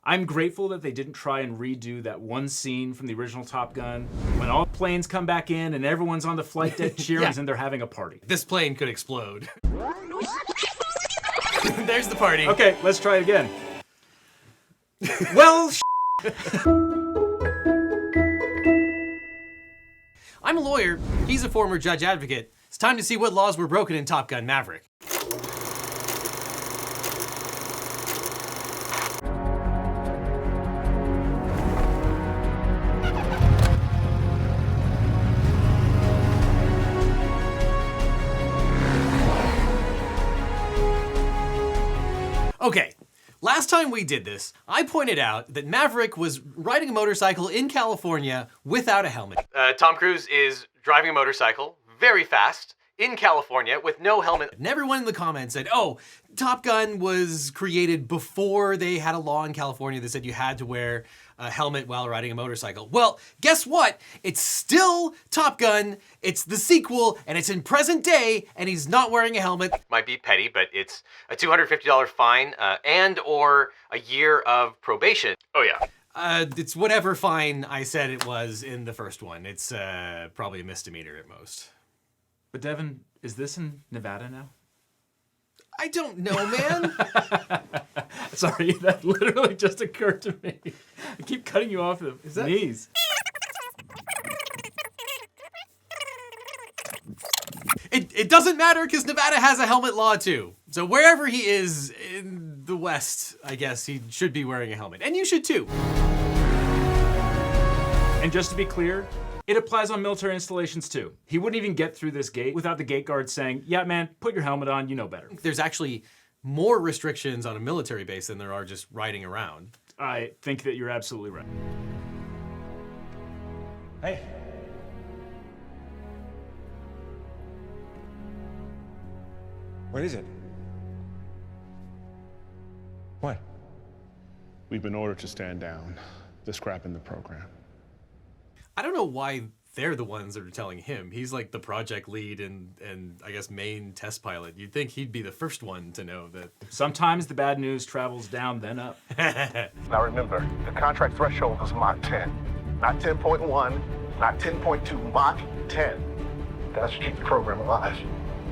I'm grateful that they didn't try and redo that one scene from the original Top Gun when all planes come back in and everyone's on the flight deck cheering and they're having a party. This plane could explode. There's the party. Okay, let's try it again. Well, I'm a lawyer. He's a former judge advocate. It's time to see what laws were broken in Top Gun Maverick. Okay, last time we did this, I pointed out that Maverick was riding a motorcycle in California without a helmet. Tom Cruise is driving a motorcycle very fast in California with no helmet. And everyone in the comments said, oh, Top Gun was created before they had a law in California that said you had to wear a helmet while riding a motorcycle. Well, guess what? It's still Top Gun, it's the sequel, and it's in present day, and he's not wearing a helmet. Might be petty, but it's a $250 fine and or a year of probation. Oh yeah. It's whatever fine I said it was in the first one. It's probably a misdemeanor at most. but Devin, is this in Nevada now? I don't know, man. Sorry, that literally just occurred to me. I keep cutting you off the knees. It doesn't matter because Nevada has a helmet law too. So wherever he is in the West, I guess he should be wearing a helmet. And you should too. And just to be clear, it applies on military installations too. He wouldn't even get through this gate without the gate guard saying, yeah, man, put your helmet on, you know better. There's actually more restrictions on a military base than there are just riding around. I think that you're absolutely right. Hey. What is it? What? We've been ordered to stand down. They're scrapping the program. I don't know why they're the ones that are telling him. He's like the project lead and I guess main test pilot. You'd think he'd be the first one to know that. Sometimes the bad news travels down, then up. Now remember, the contract threshold is Mach 10. Not 10.1, not 10.2, Mach 10. That's to keep the program alive.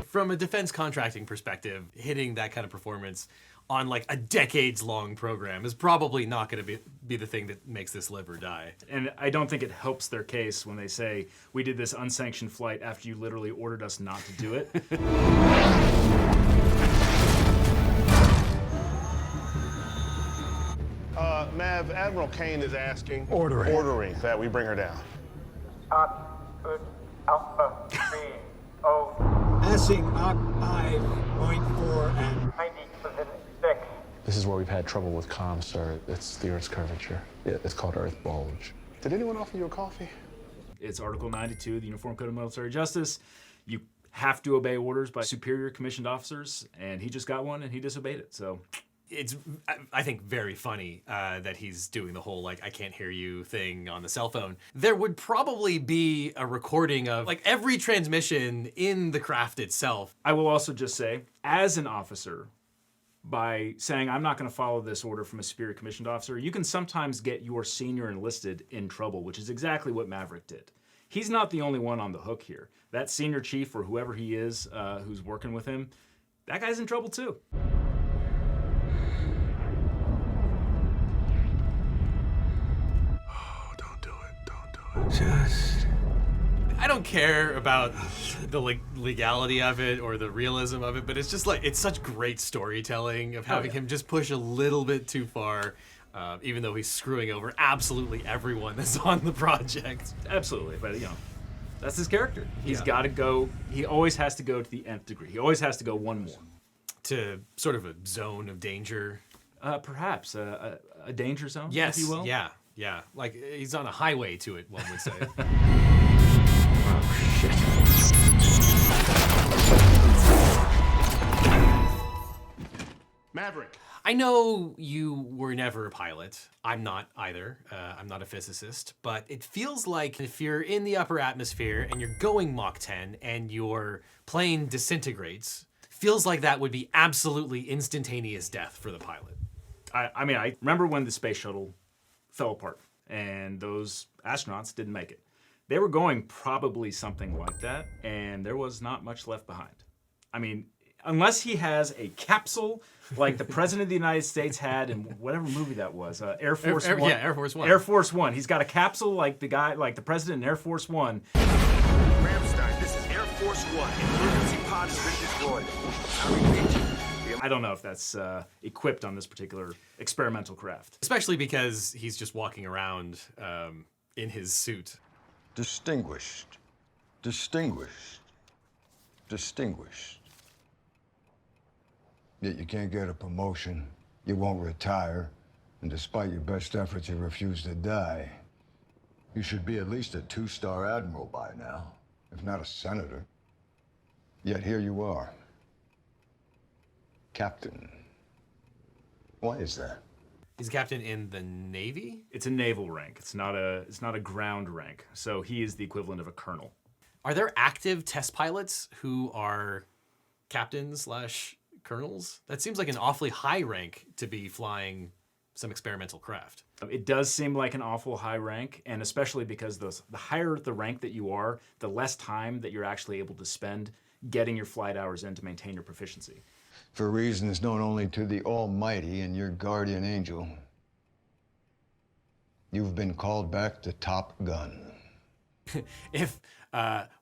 From a defense contracting perspective, hitting that kind of performance on like a decades-long program is probably not going to be the thing that makes this live or die. And I don't think it helps their case when they say, we did this unsanctioned flight after you literally ordered us not to do it. Mav, Admiral Kane is asking... Ordering that we bring her down. Alpha 3, O, Passing Mach 5.4 and 90.6. This is where we've had trouble with comms, sir. It's the Earth's curvature. Yeah, it's called Earth bulge. Did anyone offer you a coffee? It's Article 92 of the Uniform Code of Military Justice. You have to obey orders by superior commissioned officers, and he just got one and he disobeyed it, so. It's, I think, very funny that he's doing the whole, like, I can't hear you thing on the cell phone. There would probably be a recording of, like, every transmission in the craft itself. I will also just say, as an officer, by saying, I'm not gonna follow this order from a superior commissioned officer, you can sometimes get your senior enlisted in trouble, which is exactly what Maverick did. He's not the only one on the hook here. That senior chief, or whoever he is who's working with him, that guy's in trouble too. I don't care about the legality of it or the realism of it, but it's just like, it's such great storytelling of having him just push a little bit too far, even though he's screwing over absolutely everyone that's on the project. Absolutely, but you know, that's his character. He's got to go, he always has to go to the nth degree. He always has to go one more. To sort of a zone of danger. Perhaps, a danger zone, yes, if you will. Yeah, like he's on a highway to it, one would say. Oh, shit. Maverick. I know you were never a pilot. I'm not either. I'm not a physicist. But it feels like if you're in the upper atmosphere and you're going Mach 10 and your plane disintegrates, feels like that would be absolutely instantaneous death for the pilot. I mean, I remember when the space shuttle fell apart and those astronauts didn't make it. They were going probably something like that, and there was not much left behind. I mean, unless he has a capsule like the President of the United States had in whatever movie that was, Air Force One. Yeah, Air Force One. Air Force One. He's got a capsule like the President in Air Force One. Ramstein, this is Air Force One. Emergency pod has been destroyed. I repeat. I don't know if that's equipped on this particular experimental craft. Especially because he's just walking around in his suit. Distinguished. Distinguished. Distinguished. Yet you can't get a promotion, you won't retire, and despite your best efforts, you refuse to die. You should be at least a 2-star admiral by now, if not a senator. Yet here you are. Captain. Why is that? He's a captain in the Navy? It's a naval rank. It's not a ground rank. So he is the equivalent of a colonel. Are there active test pilots who are captains/colonels? That seems like an awfully high rank to be flying some experimental craft. It does seem like an awful high rank, and especially because the higher the rank that you are, the less time that you're actually able to spend getting your flight hours in to maintain your proficiency. For reasons known only to the Almighty and your guardian angel, you've been called back to Top Gun. If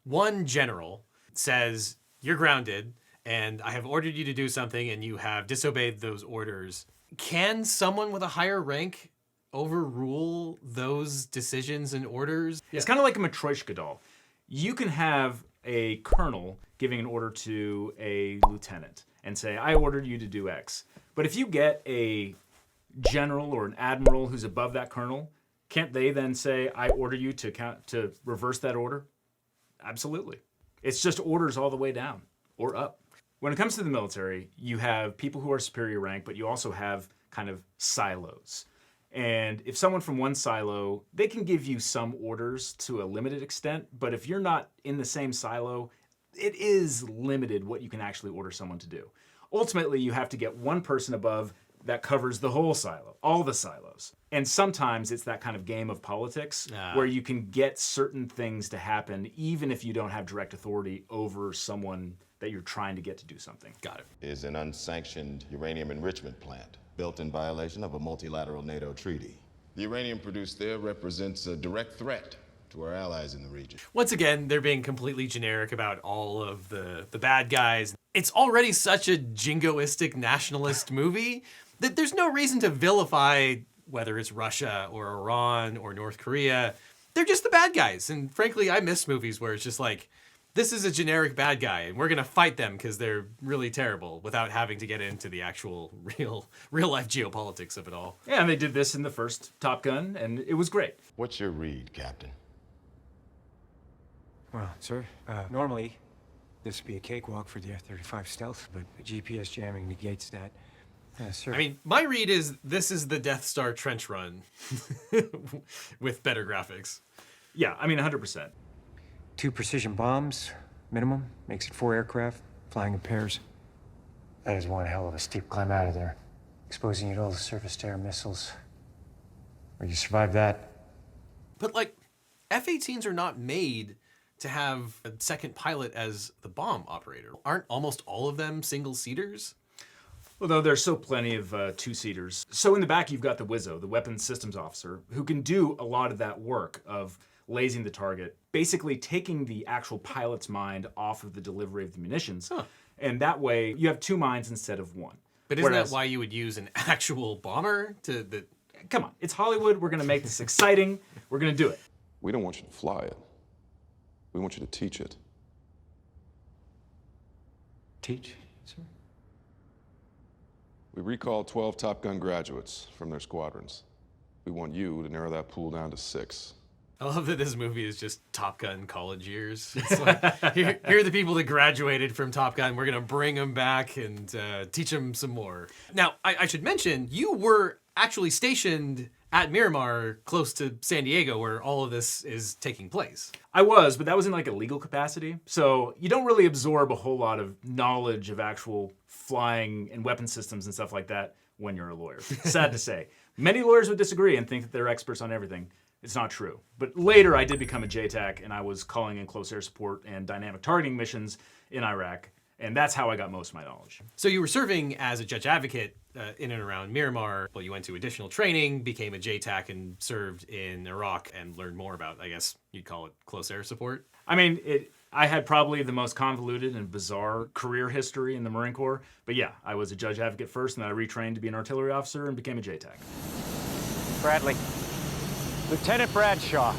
one general says, you're grounded, and I have ordered you to do something, and you have disobeyed those orders, can someone with a higher rank overrule those decisions and orders? It's kind of like a Matryoshka doll. You can have a colonel giving an order to a lieutenant and say, I ordered you to do X. But if you get a general or an admiral who's above that colonel, can't they then say, I order you to reverse that order? Absolutely. It's just orders all the way down or up. When it comes to the military, you have people who are superior rank, but you also have kind of silos. And if someone from one silo, they can give you some orders to a limited extent, but if you're not in the same silo, it is limited what you can actually order someone to do. Ultimately, you have to get one person above that covers the whole silo, all the silos. And sometimes it's that kind of game of politics where you can get certain things to happen even if you don't have direct authority over someone that you're trying to get to do something. Got it. Is an unsanctioned uranium enrichment plant built in violation of a multilateral NATO treaty. The uranium produced there represents a direct threat to our allies in the region. Once again, they're being completely generic about all of the bad guys. It's already such a jingoistic nationalist movie that there's no reason to vilify whether it's Russia or Iran or North Korea. They're just the bad guys. And frankly, I miss movies where it's just like, this is a generic bad guy, and we're going to fight them because they're really terrible without having to get into the actual real-life geopolitics of it all. Yeah, and they did this in the first Top Gun, and it was great. What's your read, Captain? Well, sir, normally this would be a cakewalk for the F-35 stealth, but GPS jamming negates that. Sir. I mean, my read is this is the Death Star trench run with better graphics. Yeah, I mean, 100%. 2 precision bombs, minimum, makes it 4 aircraft, flying in pairs. That is one hell of a steep climb out of there, exposing you to all the surface-to-air missiles. Or you survive that. But, like, F-18s are not made to have a second pilot as the bomb operator. Aren't almost all of them single-seaters? Although there's still plenty of 2-seaters. So in the back, you've got the WISO, the Weapons Systems Officer, who can do a lot of that work of lasing the target, basically taking the actual pilot's mind off of the delivery of the munitions. Huh. And that way, you have 2 minds instead of 1. But isn't that why you would use an actual bomber to... Come on, it's Hollywood. We're going to make this exciting. We're going to do it. We don't want you to fly it. We want you to teach it. Teach, sir? We recalled 12 Top Gun graduates from their squadrons. We want you to narrow that pool down to 6. I love that this movie is just Top Gun college years. It's like, here are the people that graduated from Top Gun. We're going to bring them back and teach them some more. Now, I should mention, you were actually stationed at Miramar, close to San Diego, where all of this is taking place. I was, but that was in like a legal capacity. So you don't really absorb a whole lot of knowledge of actual flying and weapon systems and stuff like that when you're a lawyer. Sad to say. Many lawyers would disagree and think that they're experts on everything. It's not true. But later I did become a JTAC, and I was calling in close air support and dynamic targeting missions in Iraq. And that's how I got most of my knowledge. So you were serving as a judge advocate in and around Miramar. Well, you went to additional training, became a JTAC, and served in Iraq and learned more about, I guess you'd call it close air support. I mean, I had probably the most convoluted and bizarre career history in the Marine Corps. But yeah, I was a judge advocate first, and then I retrained to be an artillery officer and became a JTAC. Bradley. Lieutenant Bradshaw.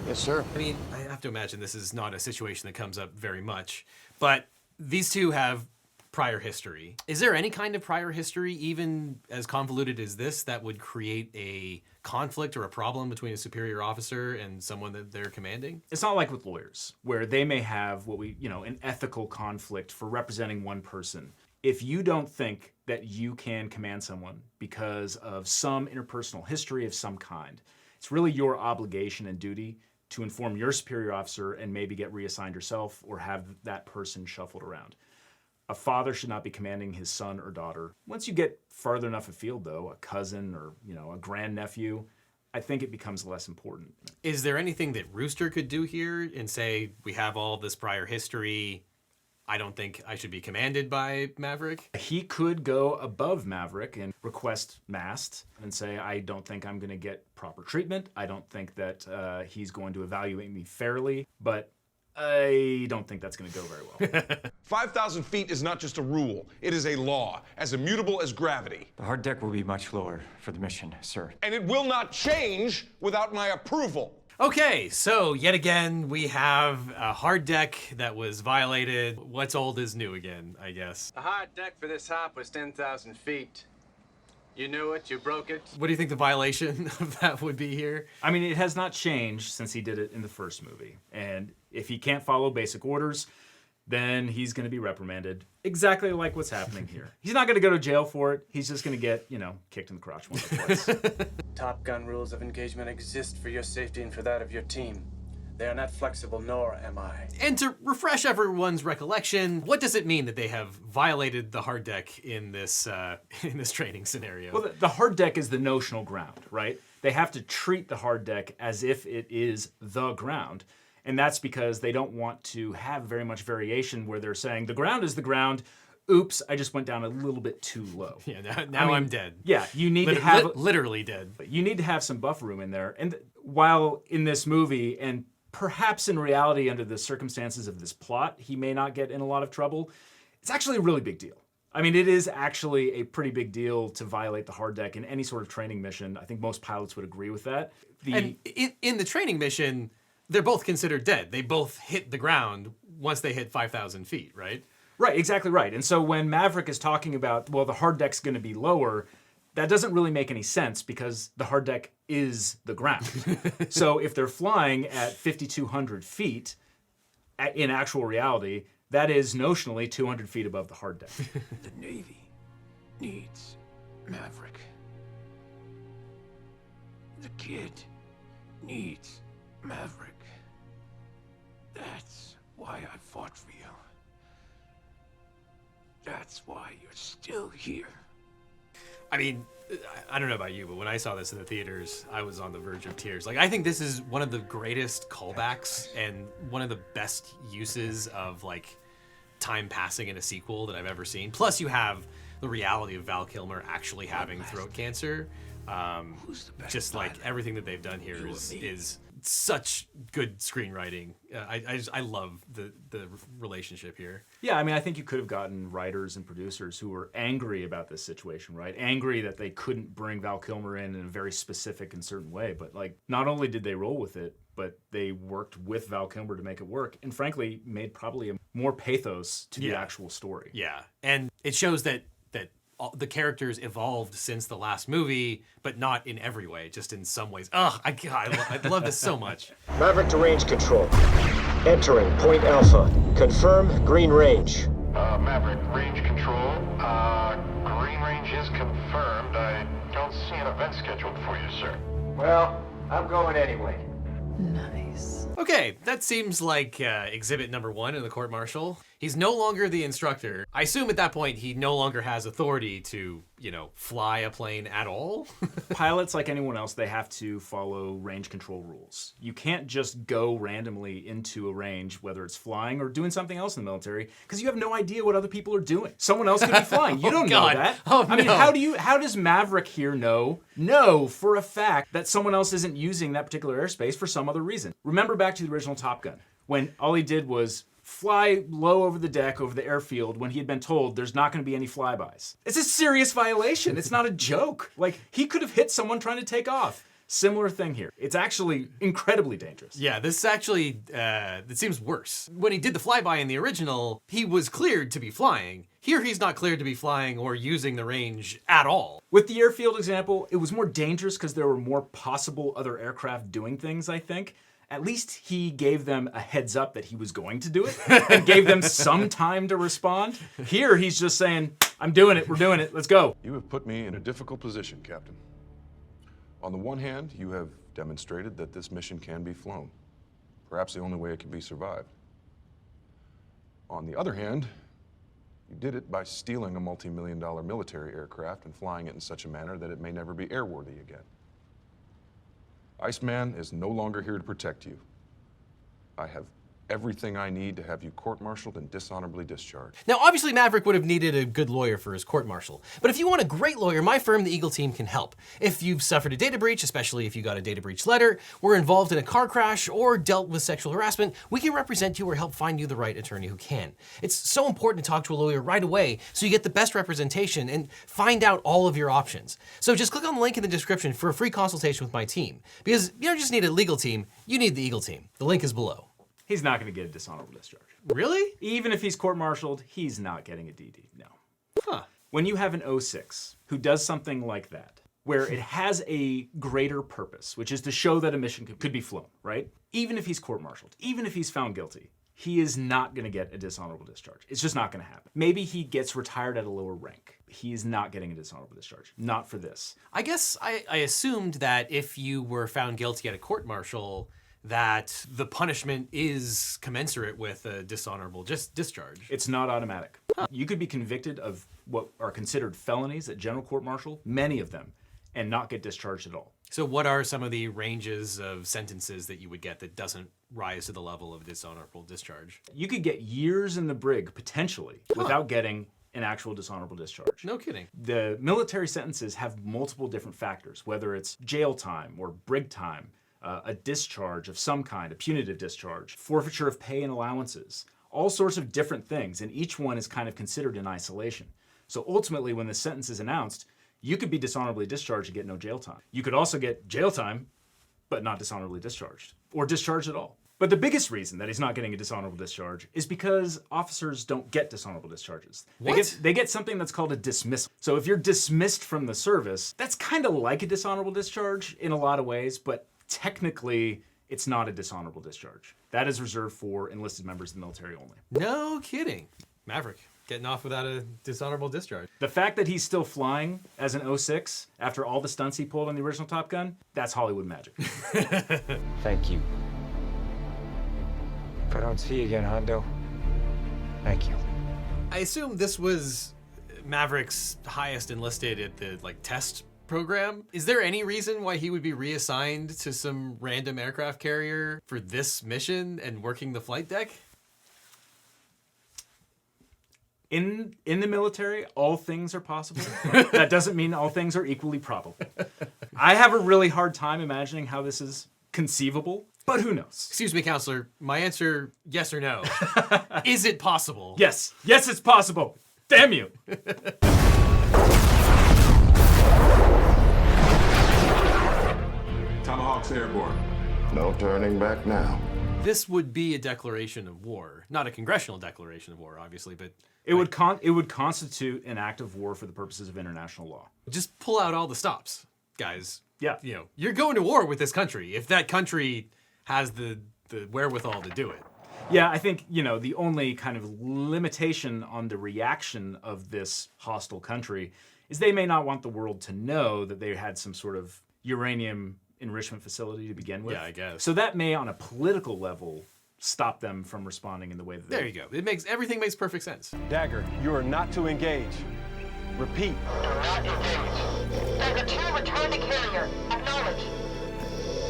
Yes, sir. I mean, I have to imagine this is not a situation that comes up very much, but these two have prior history. Is there any kind of prior history, even as convoluted as this, that would create a conflict or a problem between a superior officer and someone that they're commanding? It's not like with lawyers, where they may have an ethical conflict for representing one person. If you don't think that you can command someone because of some interpersonal history of some kind, it's really your obligation and duty to inform your superior officer and maybe get reassigned yourself or have that person shuffled around. A father should not be commanding his son or daughter. Once you get farther enough afield, though, a cousin or a grandnephew, I think it becomes less important. Is there anything that Rooster could do here and say, we have all this prior history, I don't think I should be commanded by Maverick? He could go above Maverick and request mast and say, I don't think I'm going to get proper treatment. I don't think that he's going to evaluate me fairly, but I don't think that's going to go very well. 5,000 feet is not just a rule. It is a law, as immutable as gravity. The hard deck will be much lower for the mission, sir. And it will not change without my approval. Okay, so yet again, we have a hard deck that was violated. What's old is new again, I guess. The hard deck for this hop was 10,000 feet. You knew it, you broke it. What do you think the violation of that would be here? I mean, it has not changed since he did it in the first movie. And if he can't follow basic orders, then he's going to be reprimanded. Exactly like what's happening here. He's not going to go to jail for it. He's just going to get, kicked in the crotch once or twice. Top Gun rules of engagement exist for your safety and for that of your team. They are not flexible, nor am I. And to refresh everyone's recollection, what does it mean that they have violated the hard deck in this training scenario? Well, the hard deck is the notional ground, right? They have to treat the hard deck as if it is the ground. And that's because they don't want to have very much variation where they're saying, the ground is the ground. Oops, I just went down a little bit too low. Yeah, now I'm dead. Yeah, you need to have... Literally dead. You need to have some buffer room in there. And while in this movie, and perhaps in reality under the circumstances of this plot, he may not get in a lot of trouble, it's actually a really big deal. I mean, it is actually a pretty big deal to violate the hard deck in any sort of training mission. I think most pilots would agree with that. And in the training mission, they're both considered dead. They both hit the ground once they hit 5,000 feet, right? Right, exactly right. And so when Maverick is talking about, well, the hard deck's going to be lower, that doesn't really make any sense because the hard deck is the ground. So if they're flying at 5,200 feet, in actual reality, that is notionally 200 feet above the hard deck. The Navy needs Maverick. The kid needs Maverick. That's why I fought for you. That's why you're still here. I mean, I don't know about you, but when I saw this in the theaters, I was on the verge of tears. Like, I think this is one of the greatest callbacks and one of the best uses of, like, time passing in a sequel that I've ever seen. Plus, you have the reality of Val Kilmer actually having throat cancer. Just like everything that they've done here is such good screenwriting. I love the relationship here. Yeah, I mean, I think you could have gotten writers and producers who were angry about this situation, right? Angry that they couldn't bring Val Kilmer in a very specific and certain way. But, like, not only did they roll with it, but they worked with Val Kilmer to make it work. And frankly, made probably a more pathos to the actual story. Yeah, and it shows that the characters evolved since the last movie, but not in every way, just in some ways. Ugh, I love this so much. Maverick to range control. Entering Point Alpha. Confirm green range. Maverick, range control. Green range is confirmed. I don't see an event scheduled for you, sir. Well, I'm going anyway. Nice. Okay, that seems like exhibit number 1 in the court-martial. He's no longer the instructor. I assume at that point he no longer has authority to, fly a plane at all. Pilots, like anyone else, they have to follow range control rules. You can't just go randomly into a range, whether it's flying or doing something else in the military, because you have no idea what other people are doing. Someone else could be flying. You don't know that. Oh, I mean, no. how does Maverick here know for a fact that someone else isn't using that particular airspace for some other reason? Remember back to the original Top Gun, when all he did was fly low over the deck, over the airfield, when he had been told there's not going to be any flybys. It's a serious violation. It's not a joke. Like, he could have hit someone trying to take off. Similar thing here. It's actually incredibly dangerous. Yeah, this actually, it seems worse. When he did the flyby in the original, he was cleared to be flying. Here, he's not cleared to be flying or using the range at all. With the airfield example, it was more dangerous because there were more possible other aircraft doing things, I think. At least he gave them a heads up that he was going to do it and gave them some time to respond. Here, he's just saying, I'm doing it, we're doing it, let's go. You have put me in a difficult position, Captain. On the one hand, you have demonstrated that this mission can be flown. Perhaps the only way it can be survived. On the other hand, you did it by stealing a multi-million-dollar military aircraft and flying it in such a manner that it may never be airworthy again. Iceman is no longer here to protect you. I have everything I need to have you court-martialed and dishonorably discharged. Now, obviously, Maverick would have needed a good lawyer for his court-martial. But if you want a great lawyer, my firm, the Eagle team, can help. If you've suffered a data breach, especially if you got a data breach letter, were involved in a car crash, or dealt with sexual harassment, we can represent you or help find you the right attorney who can. It's so important to talk to a lawyer right away so you get the best representation and find out all of your options. So just click on the link in the description for a free consultation with my team. Because you don't just need a legal team, you need the Eagle team. The link is below. He's not going to get a dishonorable discharge. Really? Even if he's court-martialed, he's not getting a DD, no. Huh. When you have an 06 who does something like that, where it has a greater purpose, which is to show that a mission could be flown, right? Even if he's court-martialed, even if he's found guilty, he is not going to get a dishonorable discharge. It's just not going to happen. Maybe he gets retired at a lower rank. He is not getting a dishonorable discharge. Not for this. I guess I assumed that if you were found guilty at a court-martial, that the punishment is commensurate with a dishonorable discharge. It's not automatic. You could be convicted of what are considered felonies at general court-martial, many of them, and not get discharged at all. So what are some of the ranges of sentences that you would get that doesn't rise to the level of dishonorable discharge? You could get years in the brig, potentially, without getting an actual dishonorable discharge. No kidding. The military sentences have multiple different factors, whether it's jail time or brig time, a discharge of some kind, a punitive discharge, forfeiture of pay and allowances, all sorts of different things, and each one is kind of considered in isolation. So ultimately, when the sentence is announced, you could be dishonorably discharged and get no jail time. You could also get jail time, but not dishonorably discharged, or discharged at all. But the biggest reason that he's not getting a dishonorable discharge is because officers don't get dishonorable discharges. They get something that's called a dismissal. So if you're dismissed from the service, that's kind of like a dishonorable discharge in a lot of ways, but technically, it's not a dishonorable discharge. That is reserved for enlisted members of the military only. No kidding. Maverick, getting off without a dishonorable discharge. The fact that he's still flying as an 06 after all the stunts he pulled on the original Top Gun, that's Hollywood magic. Thank you. If I don't see you again, Hondo, thank you. I assume this was Maverick's highest enlisted at the test program. Is there any reason why he would be reassigned to some random aircraft carrier for this mission and working the flight deck? In the military, all things are possible. That doesn't mean all things are equally probable. I have a really hard time imagining how this is conceivable, but who knows? Excuse me, counselor. My answer, yes or no. Is it possible? Yes. Yes, it's possible. Damn you. Tomahawks airborne. No turning back now. This would be a declaration of war. Not a congressional declaration of war, obviously, but it would constitute an act of war for the purposes of international law. Just pull out all the stops, guys. Yeah. You're going to war with this country if that country has the wherewithal to do it. Yeah, I think, the only kind of limitation on the reaction of this hostile country is they may not want the world to know that they had some sort of uranium enrichment facility to begin with. Yeah, I guess. So that may, on a political level, stop them from responding in the way that they There you go. Everything makes perfect sense. Dagger, you are not to engage. Repeat. Do not engage. Dagger 2, return to carrier. Acknowledge.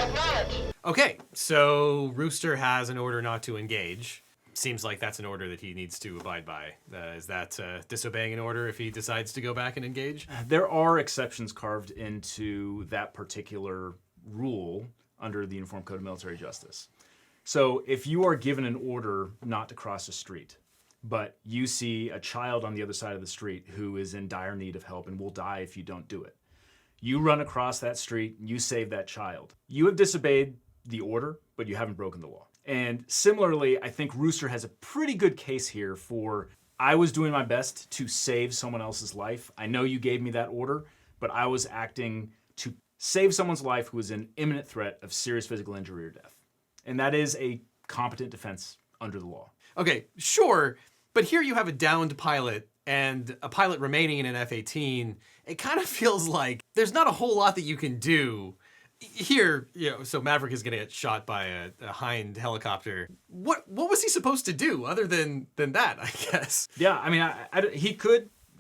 Acknowledge. Okay, so Rooster has an order not to engage. Seems like that's an order that he needs to abide by. Is that disobeying an order if he decides to go back and engage? There are exceptions carved into that particular rule under the Uniform Code of Military Justice. So if you are given an order not to cross a street, but you see a child on the other side of the street who is in dire need of help and will die if you don't do it, you run across that street, you save that child. You have disobeyed the order, but you haven't broken the law. And similarly, I think Rooster has a pretty good case here for, I was doing my best to save someone else's life. I know you gave me that order, but I was acting to save someone's life who was in imminent threat of serious physical injury or death. And that is a competent defense under the law. Okay, sure, but here you have a downed pilot and a pilot remaining in an F-18. It kind of feels like there's not a whole lot that you can do. Here, so Maverick is gonna get shot by a Hind helicopter. What was he supposed to do other than that, I guess? Yeah, I mean,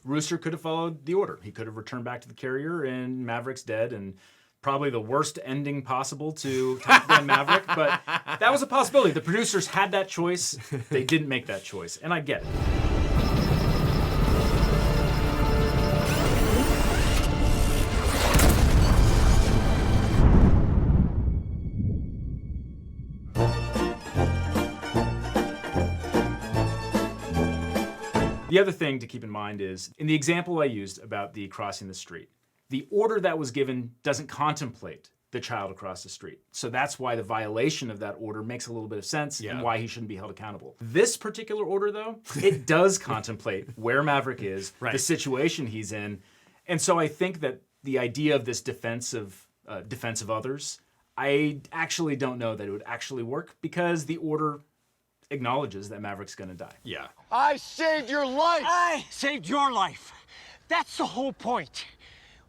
Rooster could have followed the order. He could have returned back to the carrier and Maverick's dead, and probably the worst ending possible to Top Gun Maverick, but that was a possibility. The producers had that choice. They didn't make that choice, and I get it. The other thing to keep in mind is, in the example I used about the crossing the street, the order that was given doesn't contemplate the child across the street. So that's why the violation of that order makes a little bit of sense and why he shouldn't be held accountable. This particular order, though, it does contemplate where Maverick is, the situation he's in. And so I think that the idea of this defense of others, I actually don't know that it would actually work because the order acknowledges that Maverick's gonna die. Yeah. I saved your life! I saved your life. That's the whole point.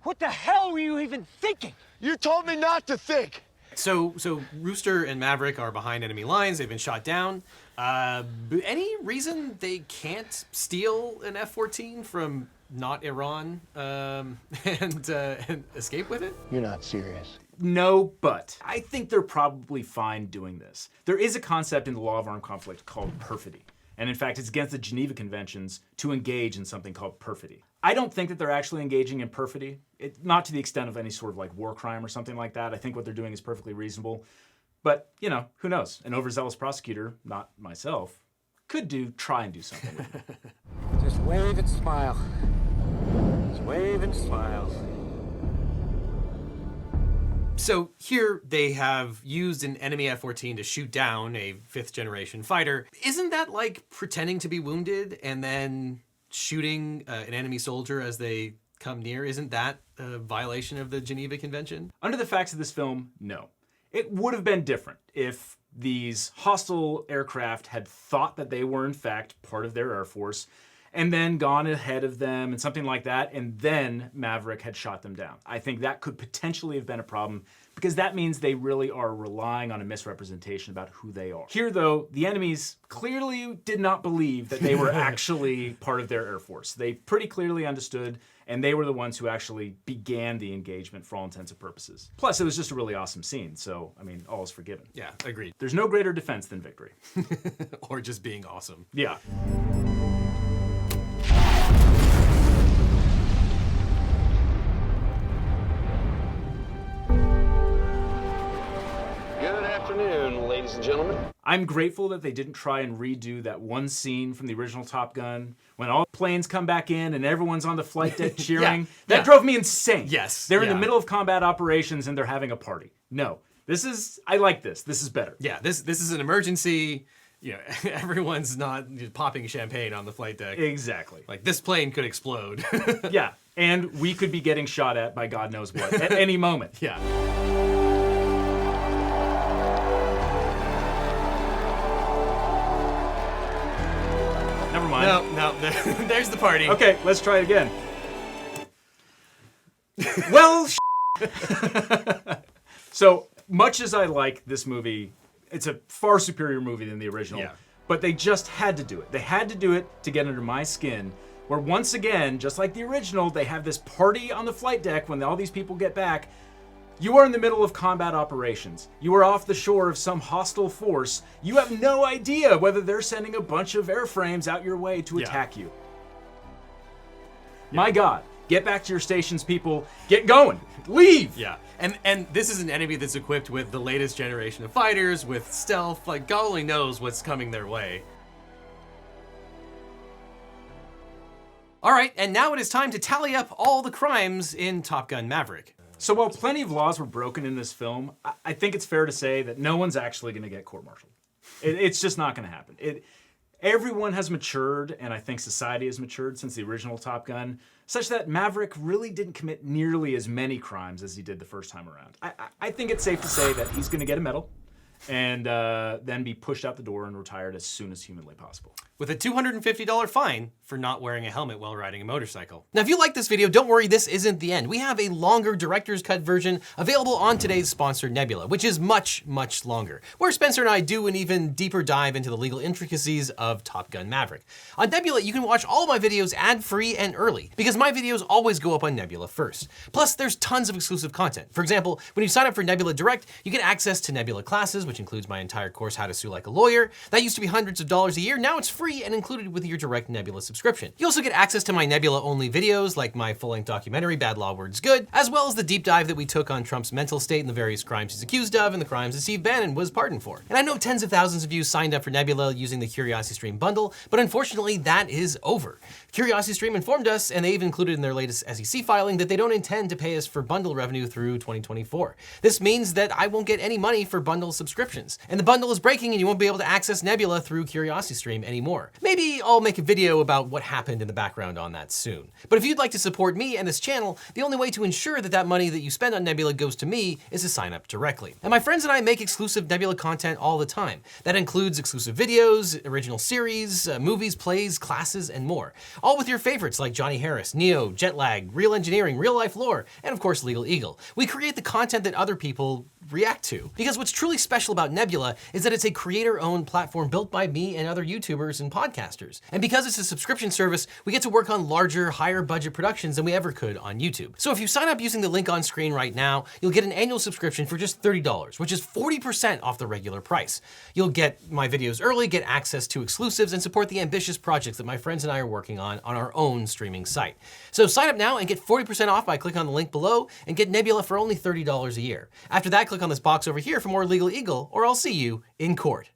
What the hell were you even thinking? You told me not to think! So Rooster and Maverick are behind enemy lines. They've been shot down. Any reason they can't steal an F-14 from not Iran and escape with it? You're not serious. No, but I think they're probably fine doing this. There is a concept in the law of armed conflict called perfidy. And in fact, it's against the Geneva Conventions to engage in something called perfidy. I don't think that they're actually engaging in perfidy, not to the extent of any sort of like war crime or something like that. I think what they're doing is perfectly reasonable. But, who knows? An overzealous prosecutor, not myself, could try and do something with it. Just wave and smile. Just wave and smile. So here they have used an enemy F-14 to shoot down a 5th generation fighter. Isn't that like pretending to be wounded and then shooting an enemy soldier as they come near? Isn't that a violation of the Geneva Convention? Under the facts of this film, no. It would have been different if these hostile aircraft had thought that they were in fact part of their Air Force and then gone ahead of them and something like that, and then Maverick had shot them down. I think that could potentially have been a problem because that means they really are relying on a misrepresentation about who they are. Here, though, the enemies clearly did not believe that they were actually part of their Air Force. They pretty clearly understood, and they were the ones who actually began the engagement for all intents and purposes. Plus, it was just a really awesome scene, so, I mean, all is forgiven. Yeah, agreed. There's no greater defense than victory. Or just being awesome. Yeah. Good afternoon, ladies and gentlemen. I'm grateful that they didn't try and redo that one scene from the original Top Gun when all planes come back in and everyone's on the flight deck cheering. That drove me insane. Yes. They're in the middle of combat operations and they're having a party. No. I like this. This is better. Yeah, this is an emergency. Everyone's not popping champagne on the flight deck. Exactly. Like, this plane could explode. Yeah, and we could be getting shot at by God knows what at any moment. Yeah. Never mind. No, there's the party. Okay, let's try it again. Well, so much as I like this movie, It's a far superior movie than the original. Yeah. But they just had to do it. They had to do it to get under my skin, where once again, just like the original, they have this party on the flight deck when all these people get back. You are in the middle of combat operations. You are off the shore of some hostile force. You have no idea whether they're sending a bunch of airframes out your way to attack you. My God, get back to your stations, people. Get going. Leave. Yeah. And this is an enemy that's equipped with the latest generation of fighters, with stealth. Like, God only knows what's coming their way. All right, and now it is time to tally up all the crimes in Top Gun Maverick. So while plenty of laws were broken in this film, I think it's fair to say that no one's actually going to get court-martialed. It's just not going to happen. Everyone has matured, and I think society has matured since the original Top Gun, such that Maverick really didn't commit nearly as many crimes as he did the first time around. I think it's safe to say that he's going to get a medal and then be pushed out the door and retired as soon as humanly possible. With a $250 fine for not wearing a helmet while riding a motorcycle. Now, if you like this video, don't worry, this isn't the end. We have a longer director's cut version available on today's sponsor, Nebula, which is much, much longer, where Spencer and I do an even deeper dive into the legal intricacies of Top Gun Maverick. On Nebula, you can watch all of my videos ad-free and early, because my videos always go up on Nebula first. Plus, there's tons of exclusive content. For example, when you sign up for Nebula Direct, you get access to Nebula classes, which includes my entire course, How to Sue Like a Lawyer. That used to be hundreds of dollars a year. Now it's free and included with your direct Nebula subscription. You also get access to my Nebula-only videos, like my full-length documentary, Bad Law Words Good, as well as the deep dive that we took on Trump's mental state and the various crimes he's accused of and the crimes that Steve Bannon was pardoned for. And I know tens of thousands of you signed up for Nebula using the CuriosityStream bundle, but unfortunately that is over. CuriosityStream informed us, and they've included in their latest SEC filing, that they don't intend to pay us for bundle revenue through 2024. This means that I won't get any money for bundle subscriptions. And the bundle is breaking and you won't be able to access Nebula through CuriosityStream anymore. Maybe I'll make a video about what happened in the background on that soon. But if you'd like to support me and this channel, the only way to ensure that that money that you spend on Nebula goes to me is to sign up directly. And my friends and I make exclusive Nebula content all the time. That includes exclusive videos, original series, movies, plays, classes, and more. All with your favorites like Johnny Harris, Neo, Jetlag, Real Engineering, Real Life Lore, and of course LegalEagle. We create the content that other people react to. Because what's truly special about Nebula is that it's a creator-owned platform built by me and other YouTubers and podcasters. And because it's a subscription service, we get to work on larger, higher budget productions than we ever could on YouTube. So if you sign up using the link on screen right now, you'll get an annual subscription for just $30, which is 40% off the regular price. You'll get my videos early, get access to exclusives, and support the ambitious projects that my friends and I are working on our own streaming site. So sign up now and get 40% off by clicking on the link below and get Nebula for only $30 a year. After that, click on this box over here for more LegalEagle, or I'll see you in court.